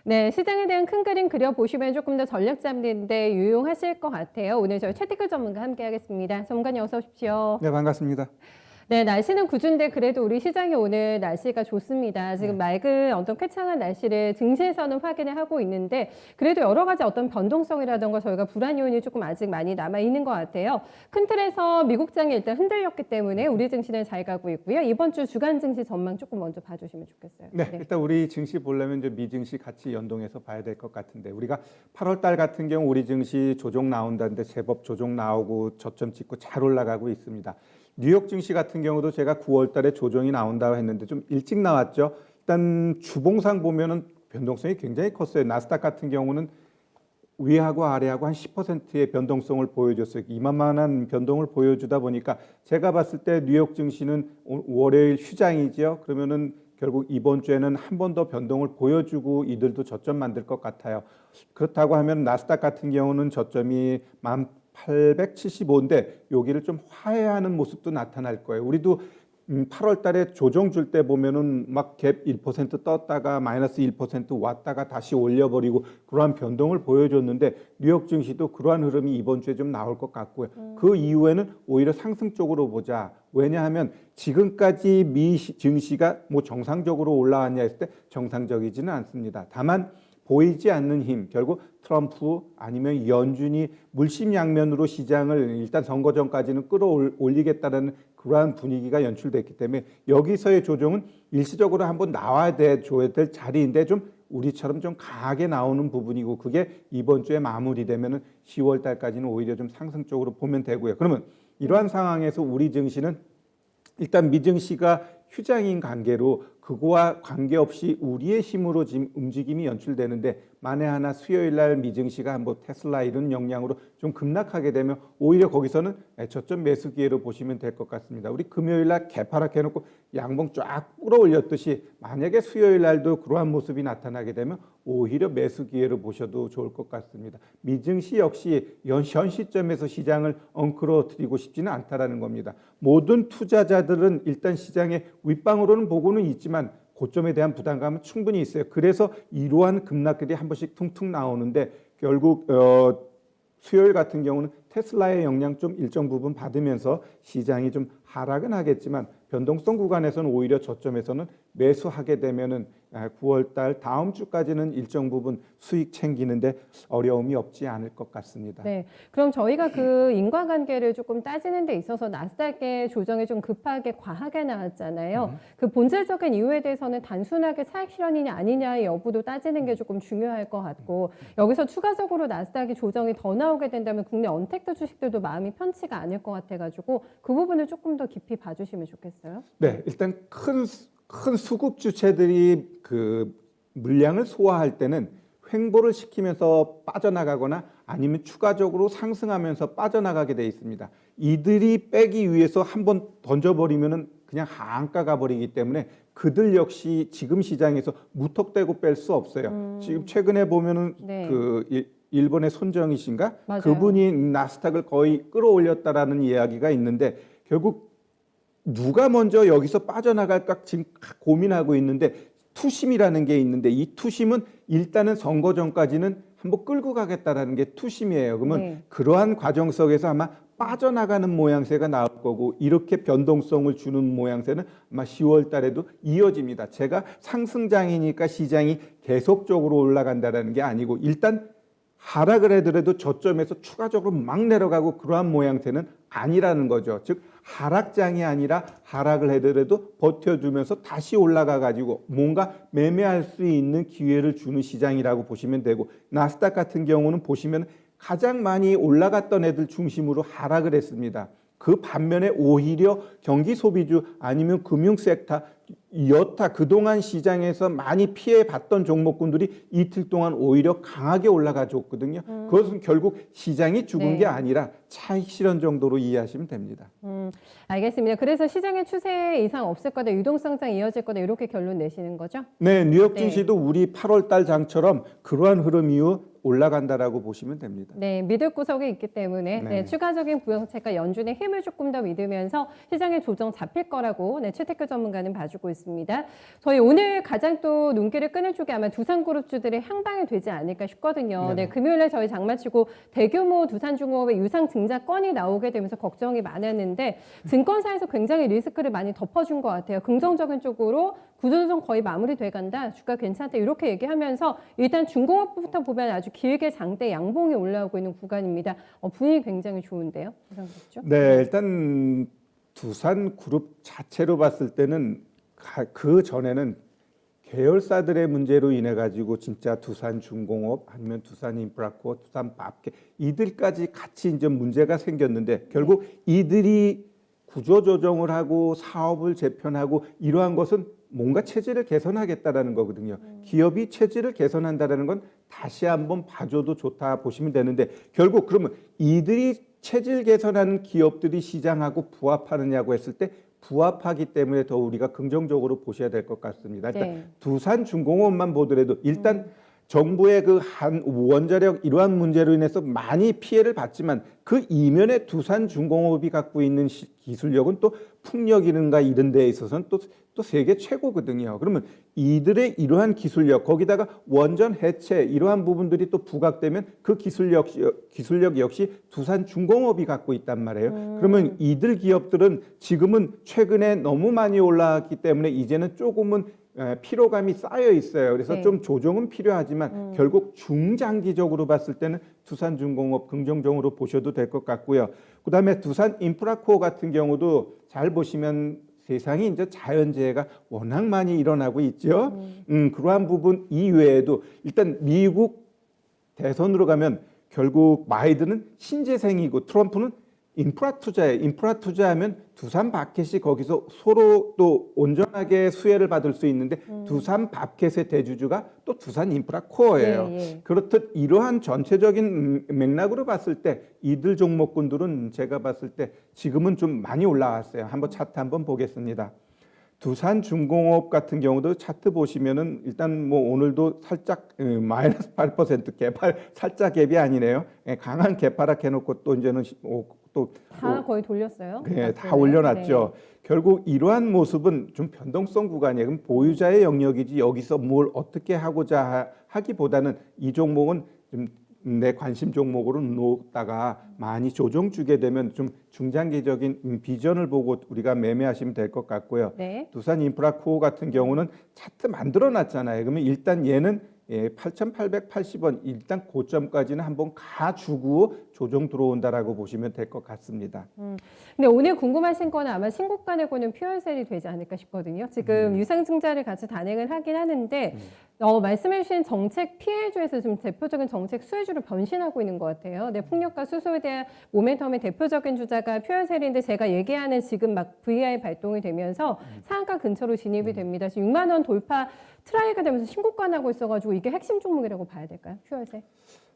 네, 시장에 대한 큰 그림 그려보시면 조금 더 전략 잡는 데 유용하실 것 같아요. 오늘 저희 최태클 전문가 함께 하겠습니다. 전문가님 어서 오십시오. 네, 반갑습니다. 네, 날씨는 궂은데 그래도 우리 시장이 오늘 날씨가 좋습니다. 지금 네. 맑은 어떤 쾌창한 날씨를 증시에서는 확인을 하고 있는데 그래도 여러 가지 어떤 변동성이라던가 저희가 불안 요인이 조금 아직 많이 남아 있는 것 같아요. 큰 틀에서 미국장이 일단 흔들렸기 때문에 우리 증시는 잘 가고 있고요. 이번 주 주간 증시 전망 조금 먼저 봐주시면 좋겠어요. 네, 일단 우리 증시 보려면 이제 미증시 같이 연동해서 봐야 될 것 같은데 우리가 8월 달 같은 경우 우리 증시 조정 나온다는데 제법 조정 나오고 저점 찍고 잘 올라가고 있습니다. 뉴욕 증시 같은 경우도 제가 9월 달에 조정이 나온다고 했는데 좀 일찍 나왔죠. 일단 주봉상 보면은 변동성이 굉장히 컸어요. 나스닥 같은 경우는 위하고 아래하고 한 10%의 변동성을 보여줬어요. 이만한 변동을 보여주다 보니까 제가 봤을 때 뉴욕 증시는 월요일 휴장이죠. 그러면은 결국 이번 주에는 한 번 더 변동을 보여주고 이들도 저점 만들 것 같아요. 그렇다고 하면 나스닥 같은 경우는 저점이 1875인데 여기를 좀 화해하는 모습도 나타날 거예요. 우리도 8월 달에 조정 줄 때 보면은 막 갭 1% 떴다가 마이너스 1% 왔다가 다시 올려버리고 그러한 변동을 보여줬는데 뉴욕 증시도 그러한 흐름이 이번 주에 좀 나올 것 같고요. 그 이후에는 오히려 상승 쪽으로 보자. 왜냐하면 지금까지 미 증시가 뭐 정상적으로 올라왔냐 했을 때 정상적이지는 않습니다. 다만 보이지 않는 힘, 결국 트럼프 아니면 연준이 물심양면으로 시장을 일단 선거 전까지는 끌어올리겠다는 그러한 분위기가 연출됐기 때문에 여기서의 조정은 일시적으로 한번 줘야 될 자리인데 좀 우리처럼 좀 강하게 나오는 부분이고 그게 이번 주에 마무리되면은 10월 달까지는 오히려 좀 상승적으로 보면 되고요. 그러면 이러한 상황에서 우리 증시는 일단 미증시가 휴장인 관계로 그거와 관계없이 우리의 힘으로 지금 움직임이 연출되는데 만에 하나 수요일 날 미증시가 한번 테슬라 이런 영향으로 좀 급락하게 되면 오히려 거기서는 저점 매수 기회로 보시면 될 것 같습니다. 우리 금요일 날 개파락 해놓고 양봉 쫙 끌어올렸듯이 만약에 수요일 날도 그러한 모습이 나타나게 되면 오히려 매수 기회로 보셔도 좋을 것 같습니다. 미증시 역시 현 시점에서 시장을 엉클어뜨리고 싶지는 않다라는 겁니다. 모든 투자자들은 일단 시장의 윗방으로는 보고는 있지만 고점에 대한 부담감은 충분히 있어요. 그래서 이러한 급락들이 한 번씩 퉁퉁 나오는데 결국 수요일 같은 경우는 테슬라의 영향 좀 일정 부분 받으면서 시장이 좀 하락은 하겠지만 변동성 구간에서는 오히려 저점에서는 매수하게 되면은 9월 달 다음 주까지는 일정 부분 수익 챙기는데 어려움이 없지 않을 것 같습니다. 네, 그럼 저희가 그 인과관계를 조금 따지는 데 있어서 나스닥의 조정이 좀 급하게 과하게 나왔잖아요. 그 본질적인 이유에 대해서는 단순하게 차익 실현이냐 아니냐의 여부도 따지는 게 조금 중요할 것 같고 여기서 추가적으로 나스닥이 조정이 더 나오게 된다면 국내 언택트 주식들도 마음이 편치가 않을 것 같아가지고 그 부분을 조금 더 깊이 봐주시면 좋겠어요. 네, 일단 큰 수급 주체들이 그 물량을 소화할 때는 횡보를 시키면서 빠져나가거나 아니면 추가적으로 상승하면서 빠져나가게 돼 있습니다. 이들이 빼기 위해서 한번 던져버리면은 그냥 한가 가버리기 때문에 그들 역시 지금 시장에서 무턱대고 뺄 수 없어요. 지금 최근에 보면은 네. 그 일본의 손정희신가 맞아요. 그분이 나스닥을 거의 끌어올렸다라는 이야기가 있는데 결국 누가 먼저 여기서 빠져나갈까 지금 고민하고 있는데 투심이라는 게 있는데 이 투심은 일단은 선거 전까지는 한번 끌고 가겠다라는 게 투심이에요. 그러면 네. 그러한 과정 속에서 아마 빠져나가는 모양새가 나올 거고 이렇게 변동성을 주는 모양새는 아마 10월 달에도 이어집니다. 제가 상승장이니까 시장이 계속적으로 올라간다는 게 아니고 일단 하락을 하더라도 저점에서 추가적으로 막 내려가고 그러한 모양새는 아니라는 거죠. 즉 하락장이 아니라 하락을 하더라도 버텨주면서 다시 올라가 가지고 뭔가 매매할 수 있는 기회를 주는 시장이라고 보시면 되고 나스닥 같은 경우는 보시면 가장 많이 올라갔던 애들 중심으로 하락을 했습니다. 그 반면에 오히려 경기 소비주 아니면 금융 섹터 여타 그동안 시장에서 많이 피해봤던 종목군들이 이틀 동안 오히려 강하게 올라가 줬거든요. 그것은 결국 시장이 죽은 네. 게 아니라 차익 실현 정도로 이해하시면 됩니다. 알겠습니다. 그래서 시장의 추세 이상 없을 거다, 유동성장 이어질 거다 이렇게 결론 내시는 거죠? 네, 뉴욕 네. 증시도 우리 8월 달 장처럼 그러한 흐름 이후 올라간다라고 보시면 됩니다. 네, 믿을 구석이 있기 때문에 네. 추가적인 부양책과 연준의 힘을 조금 더 믿으면서 시장의 조정 잡힐 거라고 최태규 전문가는 봐주고 있습니다. 알아보겠습니다. 저희 오늘 가장 또 눈길을 끄는 쪽이 아마 두산그룹주들의 향방이 되지 않을까 싶거든요. 네, 금요일에 저희 장마치고 대규모 두산중공업의 유상 증자 건이 나오게 되면서 걱정이 많았는데 증권사에서 굉장히 리스크를 많이 덮어준 것 같아요. 긍정적인 쪽으로 구조조정 거의 마무리돼 간다. 주가 괜찮다. 이렇게 얘기하면서 일단 중공업부터 보면 아주 길게 장대 양봉이 올라오고 있는 구간입니다. 분위기 굉장히 좋은데요. 네, 일단 두산그룹 자체로 봤을 때는 그 전에는 계열사들의 문제로 인해 가지고 진짜 두산중공업 아니면 두산인프라코어, 두산밥개 이들까지 같이 이제 문제가 생겼는데 결국 이들이 구조조정을 하고 사업을 재편하고 이러한 것은 뭔가 체질을 개선하겠다라는 거거든요. 기업이 체질을 개선한다라는 건 다시 한번 봐줘도 좋다 보시면 되는데 결국 그러면 이들이 체질 개선하는 기업들이 시장하고 부합하느냐고 했을 때 부합하기 때문에 더 우리가 긍정적으로 보셔야 될 것 같습니다. 일단 두산중공업만 보더라도 일단 정부의 그 한 원자력 이러한 문제로 인해서 많이 피해를 봤지만 그 이면에 두산중공업이 갖고 있는 기술력은 또 풍력이든가 이런 데에 있어서는 또 세계 최고거든요. 그러면 이들의 이러한 기술력 거기다가 원전 해체 이러한 부분들이 또 부각되면 그 기술력 역시 두산중공업이 갖고 있단 말이에요. 그러면 이들 기업들은 지금은 최근에 너무 많이 올라왔기 때문에 이제는 조금은 피로감이 쌓여 있어요. 그래서 좀 조정은 필요하지만 결국 중장기적으로 봤을 때는 두산중공업 긍정적으로 보셔도 될 것 같고요. 그다음에 두산인프라코어 같은 경우도 잘 보시면 세상에 이제 자연재해가 워낙 많이 일어나고 있죠. 그러한 부분 이외에도 일단 미국 대선으로 가면 결국 바이든은 신재생이고 트럼프는 인프라 투자에 인프라 투자하면 두산 바켓이 거기서 서로 또 온전하게 수혜를 받을 수 있는데 두산 바켓의 대주주가 또 두산 인프라 코어예요. 그렇듯 이러한 전체적인 맥락으로 봤을 때 이들 종목군들은 제가 봤을 때 지금은 좀 많이 올라왔어요. 한번 차트 한번 보겠습니다. 두산중공업 같은 경우도 차트 보시면은 일단 뭐 오늘도 살짝 마이너스 8% 개발 살짝 갭이 아니네요. 강한 개파락 해놓고 또 이제는 다 거의 돌렸어요. 네, 다 올려놨죠. 네. 결국 이러한 모습은 좀 변동성 구간이에요. 그럼 보유자의 영역이지 여기서 뭘 어떻게 하고자 하기보다는 이 종목은 좀 내 관심 종목으로 놓다가 많이 조정 주게 되면 좀 중장기적인 비전을 보고 우리가 매매하시면 될 것 같고요. 네. 두산인프라코어 같은 경우는 차트 만들어 놨잖아요. 그러면 일단 얘는 8,880원 일단 고점까지는 한번 가주고 조정 들어온다라고 보시면 될 것 같습니다. 근데 오늘 궁금하신 거는 아마 신고가 내고는 퓨어셀이 되지 않을까 싶거든요. 지금 유상증자를 같이 단행을 하긴 하는데 말씀해 주신 정책 피해주에서 좀 대표적인 정책 수혜주로 변신하고 있는 것 같아요. 네, 풍력과 수소에 대한 모멘텀의 대표적인 주자가 퓨어셀인데 제가 얘기하는 지금 막 VI 발동이 되면서 상한가 근처로 진입이 됩니다. 지금 6만 원 돌파 트라이가 되면서 신고가 나고 있어가지고 이게 핵심 종목이라고 봐야 될까요? 퓨어셀?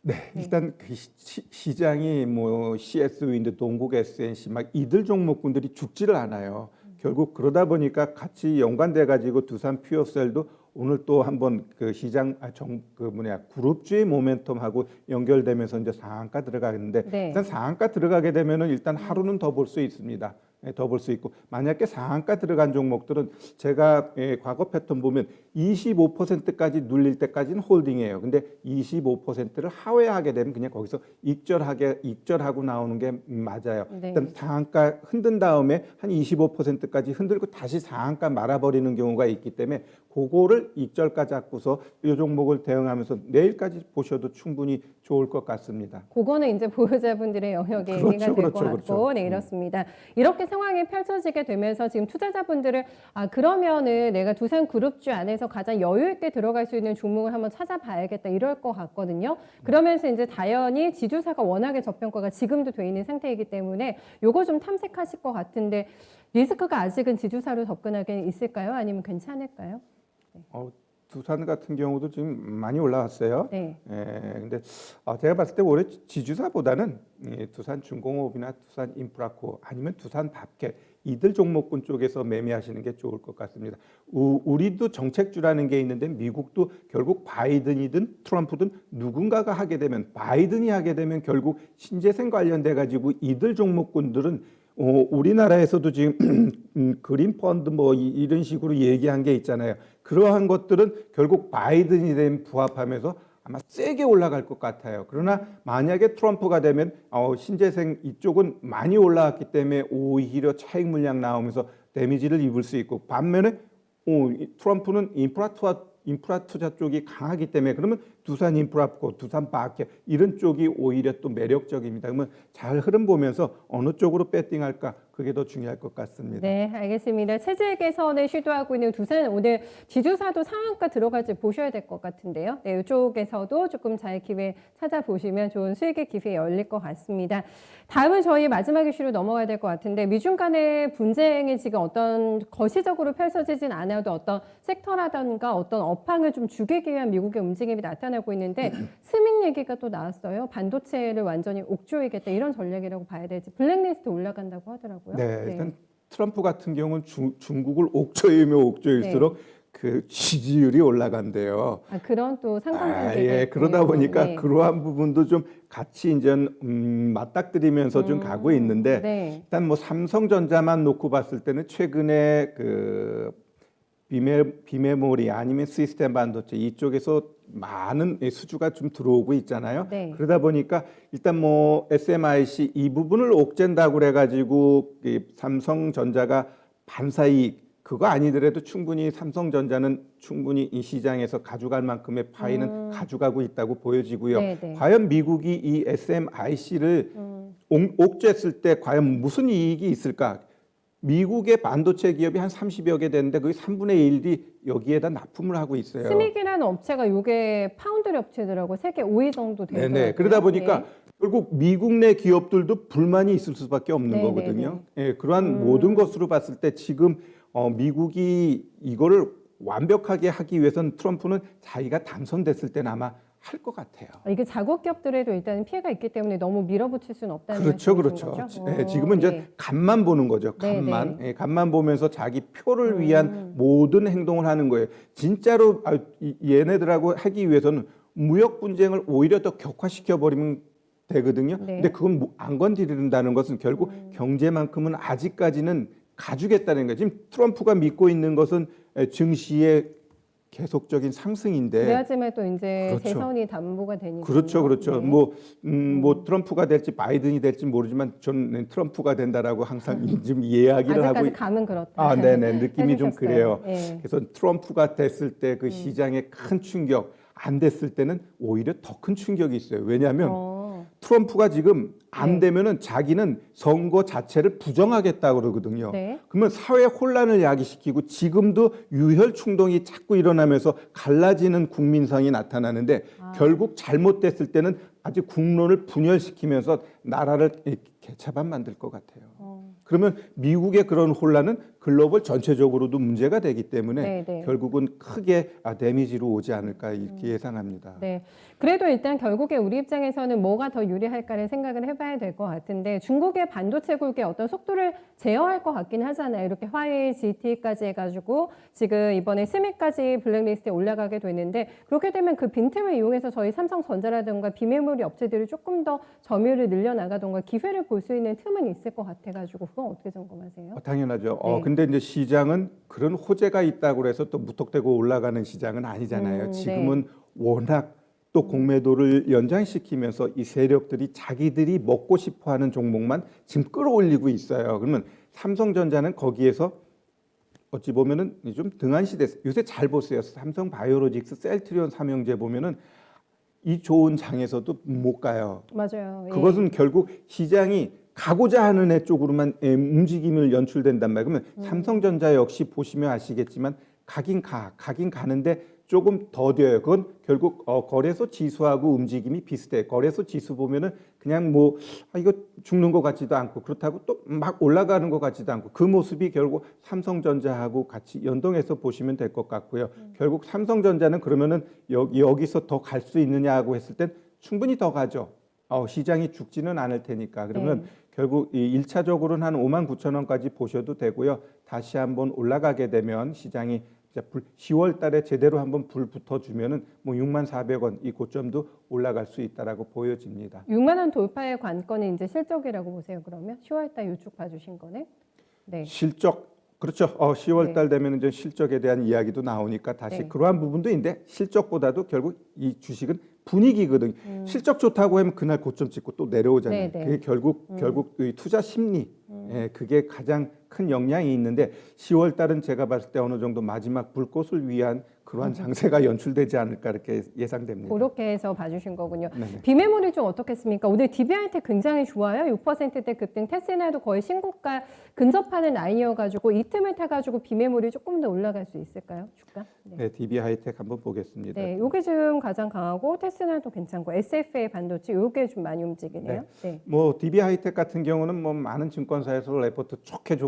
네, 일단 그 시장이 뭐 CS 윈드, 동국 SNC 막 이들 종목군들이 죽지를 않아요. 결국 그러다 보니까 같이 연관돼 가지고 두산 퓨어셀도 오늘 또 한번 그 시장 그룹주의 모멘텀하고 연결되면서 이제 상한가 들어가는데 일단 상한가 들어가게 되면은 일단 하루는 더 볼 수 있습니다. 더 볼 수 있고 만약에 상한가 들어간 종목들은 제가 과거 패턴 보면 25%까지 눌릴 때까지는 홀딩이에요. 근데 25%를 하회하게 되면 그냥 거기서 익절하고 나오는 게 맞아요. 일단 상한가 흔든 다음에 한 25%까지 흔들고 다시 상한가 말아버리는 경우가 있기 때문에 그거를 익절가 잡고서 이 종목을 대응하면서 내일까지 보셔도 충분히 좋을 것 같습니다. 그거는 이제 보유자분들의 영역에 얘기가 될 것 같고, 네, 이렇습니다. 이렇게 상황이 펼쳐지게 되면서 지금 투자자분들은 그러면은 내가 두산그룹주 안에서 가장 여유 있게 들어갈 수 있는 종목을 한번 찾아봐야겠다 이럴 것 같거든요. 그러면서 이제 당연히 지주사가 워낙에 저평가가 지금도 돼 있는 상태이기 때문에 요거 좀 탐색하실 것 같은데 리스크가 아직은 지주사로 접근하기는 있을까요? 아니면 괜찮을까요? 네. 두산 같은 경우도 지금 많이 올라왔어요. 네. 근데 제가 봤을 때 올해 지주사보다는 두산중공업이나 두산인프라코어 아니면 두산밥켓 이들 종목군 쪽에서 매매하시는 게 좋을 것 같습니다. 우리도 정책주라는 게 있는데 미국도 결국 바이든이든 트럼프든 누군가가 하게 되면 바이든이 하게 되면 결국 신재생 관련돼 가지고 이들 종목군들은 우리나라에서도 지금 그린 펀드 뭐 이런 식으로 얘기한 게 있잖아요. 그러한 것들은 결국 바이든이 되면 부합하면서 아마 세게 올라갈 것 같아요. 그러나 만약에 트럼프가 되면 신재생 이쪽은 많이 올라왔기 때문에 오히려 차익 물량 나오면서 데미지를 입을 수 있고, 반면에 트럼프는 인프라 투자 쪽이 강하기 때문에 그러면 두산 인프라코, 두산 바케 이런 쪽이 오히려 또 매력적입니다. 그러면 잘 흐름 보면서 어느 쪽으로 배팅할까, 그게 더 중요할 것 같습니다. 네, 알겠습니다. 체질 개선을 시도하고 있는 두산, 오늘 지주사도 상한가 들어갈지 보셔야 될 것 같은데요. 네, 이쪽에서도 조금 잘 기회 찾아보시면 좋은 수익의 기회 열릴 것 같습니다. 다음은 저희 마지막 이슈로 넘어가야 될 것 같은데, 미중 간의 분쟁이 지금 어떤 거시적으로 펼쳐지진 않아도 어떤 섹터라든가 어떤 업황을 좀 죽이기 위한 미국의 움직임이 나타나고 있는데, 스밍 얘기가 또 나왔어요. 반도체를 완전히 옥조이겠다, 이런 전략이라고 봐야 될지. 블랙리스트 올라간다고 하더라고요. 네, 일단 트럼프 같은 경우는 중국을 옥조이면 옥조일수록 네. 그 지지율이 올라간대요. 그런 또 상관관계가 예, 그러다 있고요. 보니까 네. 그러한 부분도 좀 같이 이제 맞닥뜨리면서 좀 가고 있는데, 네. 일단 뭐 삼성전자만 놓고 봤을 때는 최근에 그 비메모리 아니면 시스템 반도체 이쪽에서 많은 수주가 좀 들어오고 있잖아요. 네. 그러다 보니까 일단 뭐 SMIC 이 부분을 옥죄다고 그래가지고 삼성전자가 반사이익 그거 아니더라도 충분히 삼성전자는 충분히 이 시장에서 가져갈 만큼의 파이는 가져가고 있다고 보여지고요. 네, 네. 과연 미국이 이 SMIC를 옥죄했을 때 과연 무슨 이익이 있을까? 미국의 반도체 기업이 한 30여 개 되는데 거의 3분의 1이 여기에다 납품을 하고 있어요. 스믹이라는 업체가 요게 파운드리 업체더라고. 세계 5위 정도 되더라고요. 네네. 그러다 보니까 네. 결국 미국 내 기업들도 불만이 있을 수밖에 없는 네, 거거든요. 예, 그러한 모든 것으로 봤을 때 지금 미국이 이거를 완벽하게 하기 위해서는 트럼프는 자기가 당선됐을 때는 아마 할 것 같아요. 이게 자국 기업들에도 일단 피해가 있기 때문에 너무 밀어붙일 수는 없다는 그렇죠, 말씀이신 그렇죠. 거죠? 예, 지금은 이제 예. 간만 보는 거죠. 네, 간만, 네. 예, 간만 보면서 자기 표를 위한 모든 행동을 하는 거예요. 진짜로 얘네들하고 하기 위해서는 무역 분쟁을 오히려 더 격화시켜 버리면 되거든요. 네. 근데 그건 안 건드린다는 것은 결국 경제만큼은 아직까지는 가주겠다는 거예요. 지금 트럼프가 믿고 있는 것은 증시의 계속적인 상승인데. 그래야지만 또 이제 그렇죠. 재선이 담보가 되니까. 그렇죠, 그렇죠. 네. 뭐 트럼프가 될지 바이든이 될지 모르지만 저는 트럼프가 된다라고 항상 좀 이야기를 하고. 아직까지 감은 그렇다. 네네, 느낌이 좀 해주셨어요. 그래요. 네. 그래서 트럼프가 됐을 때 그 시장에 큰 충격, 안 됐을 때는 오히려 더 큰 충격이 있어요. 왜냐하면 트럼프가 지금 안 네. 되면은 자기는 선거 자체를 부정하겠다 그러거든요. 네. 그러면 사회 혼란을 야기시키고 지금도 유혈 충동이 자꾸 일어나면서 갈라지는 국민성이 나타나는데 결국 잘못됐을 때는 아주 국론을 분열시키면서 나라를 개차반 만들 것 같아요. 그러면 미국의 그런 혼란은 글로벌 전체적으로도 문제가 되기 때문에 네, 네. 결국은 크게 데미지로 오지 않을까 이렇게 예상합니다. 네. 그래도 일단 결국에 우리 입장에서는 뭐가 더 유리할까를 생각을 해봐야 될 것 같은데, 중국의 반도체 굴의 어떤 속도를 제어할 것 같긴 하잖아요. 이렇게 화웨이, GT까지 해가지고 지금 이번에 스믹까지 블랙리스트에 올라가게 되는데, 그렇게 되면 그 빈틈을 이용해서 저희 삼성전자라든가 비메모리 업체들이 조금 더 점유율을 늘려나가던가 기회를 볼 수 있는 틈은 있을 것 같아가지고 그건 어떻게 점검하세요? 당연하죠. 네. 근데 이제 시장은 그런 호재가 있다고 해서 또 무턱대고 올라가는 시장은 아니잖아요. 지금은 워낙 또 공매도를 연장시키면서 이 세력들이 자기들이 먹고 싶어하는 종목만 지금 끌어올리고 있어요. 그러면 삼성전자는 거기에서 어찌 보면은 좀 등한시됐어요. 요새 잘 보세요. 삼성 바이오로직스, 셀트리온 삼형제 보면은 이 좋은 장에서도 못 가요. 맞아요. 예. 그것은 결국 시장이 가고자 하는 애 쪽으로만 움직임을 연출된단 말이에요. 그러면 삼성전자 역시 보시면 아시겠지만 가긴 가는데 조금 더뎌요. 그건 결국 거래소 지수하고 움직임이 비슷해. 거래소 지수 보면은 그냥 뭐 이거 죽는 것 같지도 않고 그렇다고 또 막 올라가는 것 같지도 않고 그 모습이 결국 삼성전자하고 같이 연동해서 보시면 될 것 같고요. 결국 삼성전자는 그러면은 여기서 더 갈 수 있느냐고 했을 땐 충분히 더 가죠. 시장이 죽지는 않을 테니까. 그러면 결국 이 1차적으로는 한 59,000원까지 보셔도 되고요. 다시 한번 올라가게 되면 시장이 이제 10월 달에 제대로 한번 불 붙어주면은 뭐 64,400원 이 고점도 올라갈 수 있다라고 보여집니다. 6만 원 돌파의 관건이 이제 실적이라고 보세요. 그러면 10월 달 요쪽 봐주신 거네. 네. 실적 그렇죠. 10월 네. 달 되면 이제 실적에 대한 이야기도 나오니까 다시 네. 그러한 부분도 있는데 실적보다도 결국 이 주식은 분위기거든. 실적 좋다고 하면 그날 고점 찍고 또 내려오잖아요. 네, 네. 그게 결국 이 투자 심리 그게 가장 큰 영향이 있는데 10월 달은 제가 봤을 때 어느 정도 마지막 불꽃을 위한 그러한 장세가 연출되지 않을까 이렇게 예상됩니다. 그렇게 해서 봐주신 거군요. 네네. 비메모리 좀 어떻겠습니까? 오늘 DB하이텍 굉장히 좋아요. 6%대 급등, 테스나도 거의 신고가 근접하는 라인이어가지고 이 틈을 타가지고 비메모리 조금 더 올라갈 수 있을까요? 주가? 네. 네, DB 하이텍 한번 보겠습니다. 네, 요게 지금 가장 강하고 테스나도 괜찮고 SFA 반도체 요게 좀 많이 움직이네요. 네. 뭐 DB 하이텍 같은 경우는 뭐 많은 증권사에서 레포트 좋게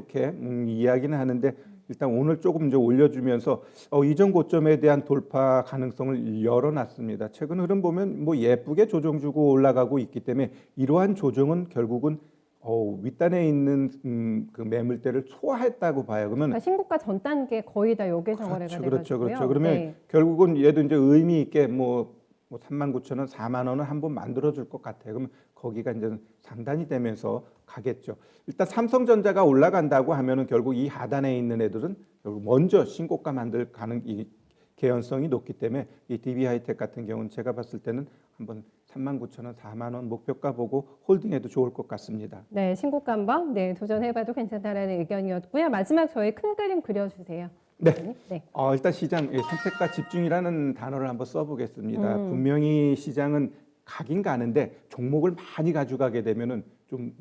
이야기는 하는데 일단 오늘 조금 이제 올려주면서 이전 고점에 대한 돌파 가능성을 열어놨습니다. 최근 흐름 보면 뭐 예쁘게 조정 주고 올라가고 있기 때문에 이러한 조정은 결국은 윗단에 있는 그 매물대를 소화했다고 봐요. 그러면 그러니까 신고가 전 단계 거의 다 요게 정거래가 돼가지고요. 그렇죠. 그러면 네. 결국은 얘도 이제 의미 있게 뭐 39,000원, 4만 원은 한번 만들어줄 것 같아요. 그러면 거기가 이제 상단이 되면서 가겠죠. 일단 삼성전자가 올라간다고 하면은 결국 이 하단에 있는 애들은 결국 먼저 신고가 만들 이 개연성이 높기 때문에 이 DB 하이텍 같은 경우는 제가 봤을 때는 한번 39,000원, 4만 원 목표가 보고 홀딩해도 좋을 것 같습니다. 네, 신고가 한번 도전해봐도 괜찮다라는 의견이었고요. 마지막 저희 큰 그림 그려주세요. 네. 네. 일단 시장 선택과 집중이라는 단어를 한번 써보겠습니다. 분명히 시장은 가긴 가는데 종목을 많이 가져가게 되면은 좀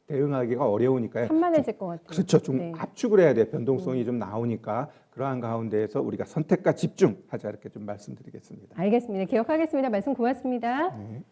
대응하기가 어려우니까요. 산만해질 것 같아요. 그렇죠. 좀 네. 압축을 해야 돼. 변동성이 좀 나오니까 그러한 가운데에서 우리가 선택과 집중하자 이렇게 좀 말씀드리겠습니다. 알겠습니다. 기억하겠습니다. 말씀 고맙습니다. 네.